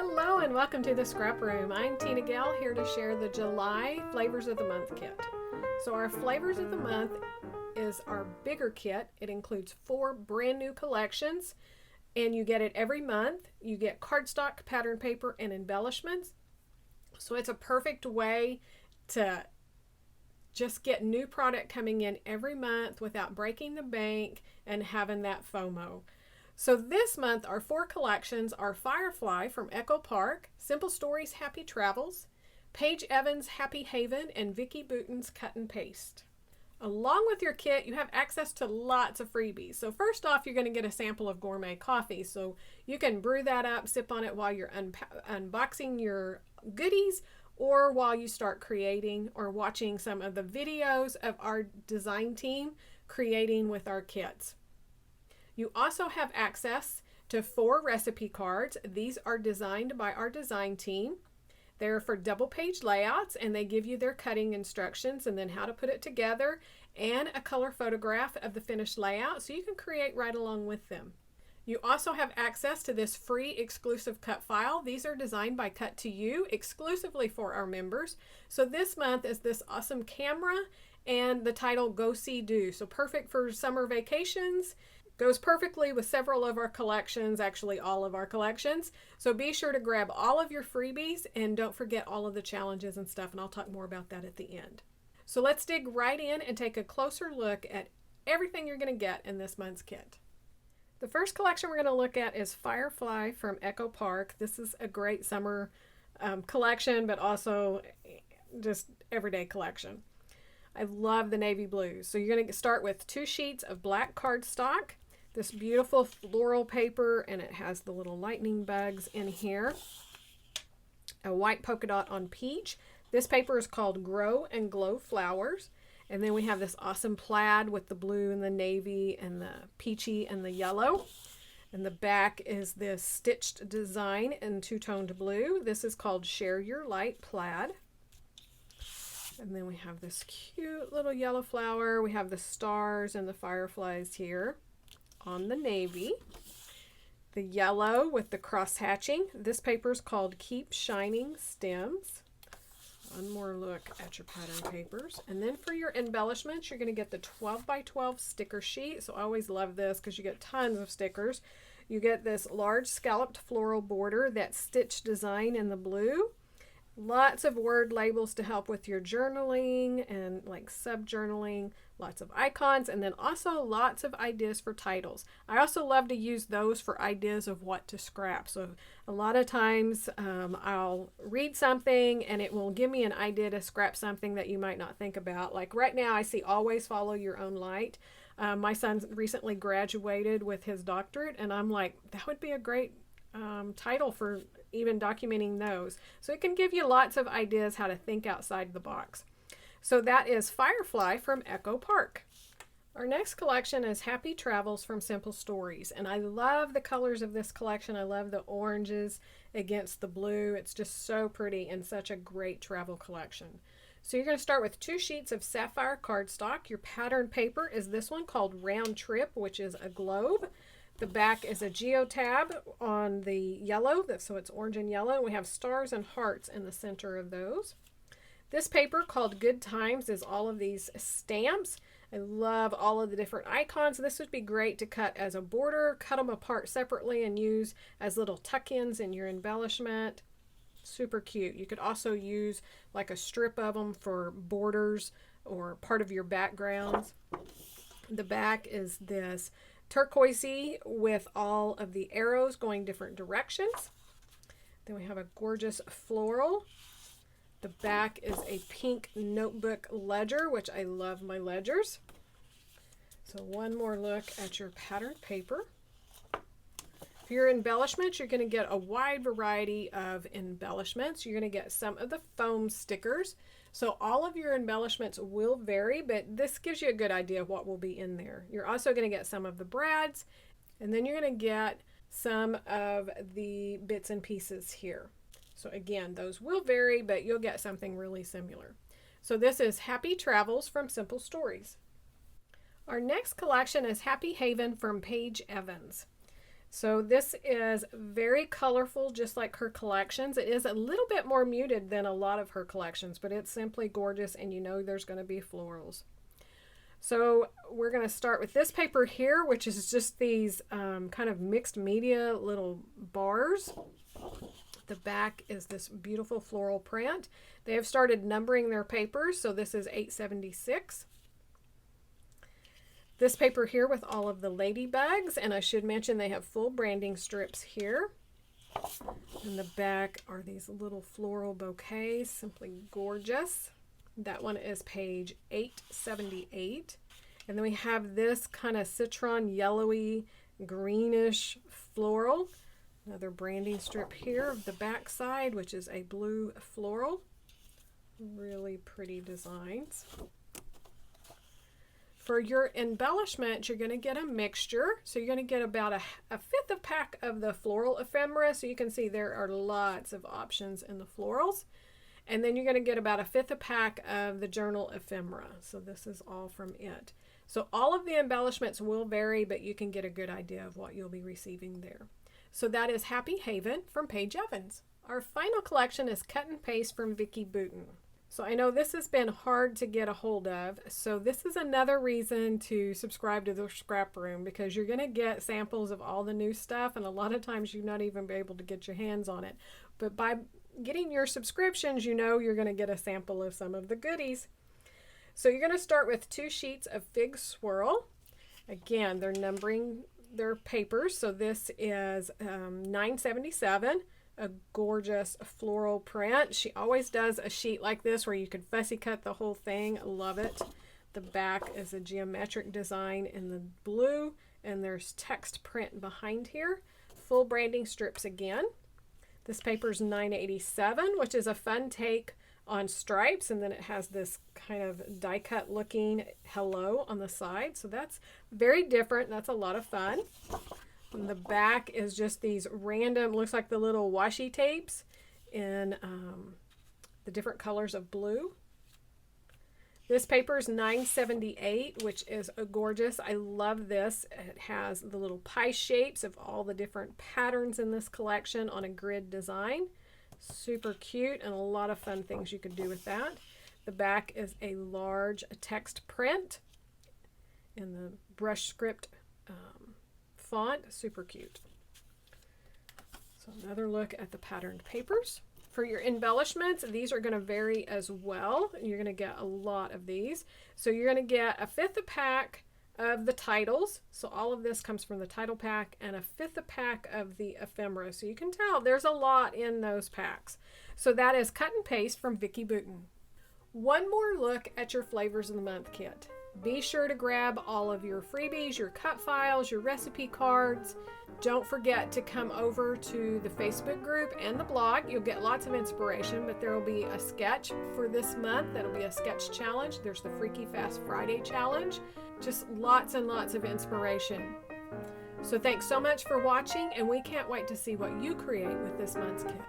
Hello and welcome to the Scrap Room. I'm Tina Gale here to share the July Flavors of the Month kit. So our Flavors of the Month is our bigger kit. It includes 4 brand new collections and you get it every month. You get cardstock, pattern paper, and embellishments. So it's a perfect way to just get new product coming in every month without breaking the bank and having that FOMO. So this month, our 4 collections are Firefly from Echo Park, Simple Stories Happy Travels, Paige Evans Happy Haven, and Vicki Bouton's Cut and Paste. Along with your kit, you have access to lots of freebies. So first off, you're going to get a sample of gourmet coffee. So you can brew that up, sip on it while you're unboxing your goodies, or while you start creating or watching some of the videos of our design team creating with our kits. You also have access to 4 recipe cards. These are designed by our design team. They're for double page layouts and they give you their cutting instructions and then how to put it together and a color photograph of the finished layout so you can create right along with them. You also have access to this free exclusive cut file. These are designed by Cut to You exclusively for our members. So this month is this awesome camera and the title Go See Do. So perfect for summer vacations. Goes perfectly with several of our collections, actually all of our collections. So be sure to grab all of your freebies and don't forget all of the challenges and stuff, and I'll talk more about that at the end. So let's dig right in and take a closer look at everything you're going to get in this month's kit. The first collection we're going to look at is Firefly from Echo Park. This is a great summer collection, but also just everyday collection. I love the navy blues. So you're going to start with 2 sheets of black cardstock. This beautiful floral paper, and it has the little lightning bugs in here. A white polka dot on peach. This paper is called Grow and Glow Flowers. And then we have this awesome plaid with the blue and the navy and the peachy and the yellow. And the back is this stitched design in 2-toned blue. This is called Share Your Light Plaid. And then we have this cute little yellow flower. We have the stars and the fireflies here on the navy. The yellow with the cross hatching. This paper is called Keep Shining Stems. One more look at your pattern papers. And then for your embellishments, you're going to get the 12 by 12 sticker sheet. So I always love this because you get tons of stickers. You get this large scalloped floral border, that stitch design in the blue. Lots of word labels to help with your journaling and like sub-journaling, lots of icons, and then also lots of ideas for titles. I also love to use those for ideas of what to scrap. So a lot of times I'll read something and it will give me an idea to scrap something that you might not think about. Like right now I see Always Follow Your Own Light. My son recently graduated with his doctorate and I'm like, that would be a great title for even documenting those. So it can give you lots of ideas how to think outside the box. So that is Firefly from Echo Park. Our next collection is Happy Travels from Simple Stories. And I love the colors of this collection. I love the oranges against the blue. It's just so pretty and such a great travel collection. So you're going to start with 2 sheets of sapphire cardstock. Your pattern paper is this one called Round Trip, which is a globe. The back is a geotab on the yellow, so it's orange and yellow. We have stars and hearts in the center of those. This paper called Good Times is all of these stamps. I love all of the different icons. This would be great to cut as a border, cut them apart separately and use as little tuck-ins in your embellishment. Super cute. You could also use like a strip of them for borders or part of your backgrounds. The back is this turquoisey with all of the arrows going different directions. Then we have a gorgeous floral. The back is a pink notebook ledger, which I love my ledgers. So one more look at your pattern paper. For your embellishments, you're going to get a wide variety of embellishments. You're going to get some of the foam stickers. So all of your embellishments will vary, but this gives you a good idea of what will be in there. You're also going to get some of the brads, and then you're going to get some of the bits and pieces here. So again, those will vary, but you'll get something really similar. So this is Happy Travels from Simple Stories. Our next collection is Happy Haven from Paige Evans. So this is very colorful, just like her collections. It is a little bit more muted than a lot of her collections, but it's simply gorgeous, and you know there's going to be florals. So we're going to start with this paper here, which is just these kind of mixed media little bars. The back is this beautiful floral print. They have started numbering their papers, so this is 876. This paper here with all of the ladybugs, and I should mention they have full branding strips here. In the back are these little floral bouquets, simply gorgeous. That one is page 878. And then we have this kind of citron yellowy greenish floral. Another branding strip here of the back side, which is a blue floral. Really pretty designs. For your embellishment, you're going to get a mixture. So you're going to get about a fifth of pack of the floral ephemera. So you can see there are lots of options in the florals. And then you're going to get about a fifth a pack of the journal ephemera. So this is all from it. So all of the embellishments will vary, but you can get a good idea of what you'll be receiving there. So that is Happy Haven from Paige Evans. Our final collection is Cut and Paste from Vicki Boutin. So I know this has been hard to get a hold of. So this is another reason to subscribe to the Scrap Room, because you're going to get samples of all the new stuff, and a lot of times you're not even be able to get your hands on it. But by getting your subscriptions, you know you're going to get a sample of some of the goodies. So you're going to start with 2 sheets of Fig Swirl. Again, they're numbering their papers. So this is 977, a gorgeous floral print. She always does a sheet like this where you could fussy cut the whole thing. Love it. The back is a geometric design in the blue, and there's text print behind here. Full branding strips again. This paper's 987, which is a fun take on stripes, and then it has this kind of die cut looking hello on the side. So that's very different. That's a lot of fun. And the back is just these random, looks like the little washi tapes in the different colors of blue. This paper is 978, which is gorgeous. I love this. It has the little pie shapes of all the different patterns in this collection on a grid design. Super cute, and a lot of fun things you could do with that. The back is a large text print in the brush script font. Super cute. So another look at the patterned papers. For your embellishments, these are going to vary as well. You're going to get a lot of these. So you're going to get a fifth a pack of the titles. So all of this comes from the title pack, and a fifth a pack of the ephemera. So you can tell there's a lot in those packs. So that is Cut and Paste from Vicki Boutin. One more look at your Flavors of the Month kit. Be sure to grab all of your freebies, your cut files, your recipe cards. Don't forget to come over to the Facebook group and the blog. You'll get lots of inspiration, but there will be a sketch for this month. That'll be a sketch challenge. There's the Freaky Fast Friday challenge. Just lots and lots of inspiration. So thanks so much for watching, and we can't wait to see what you create with this month's kit.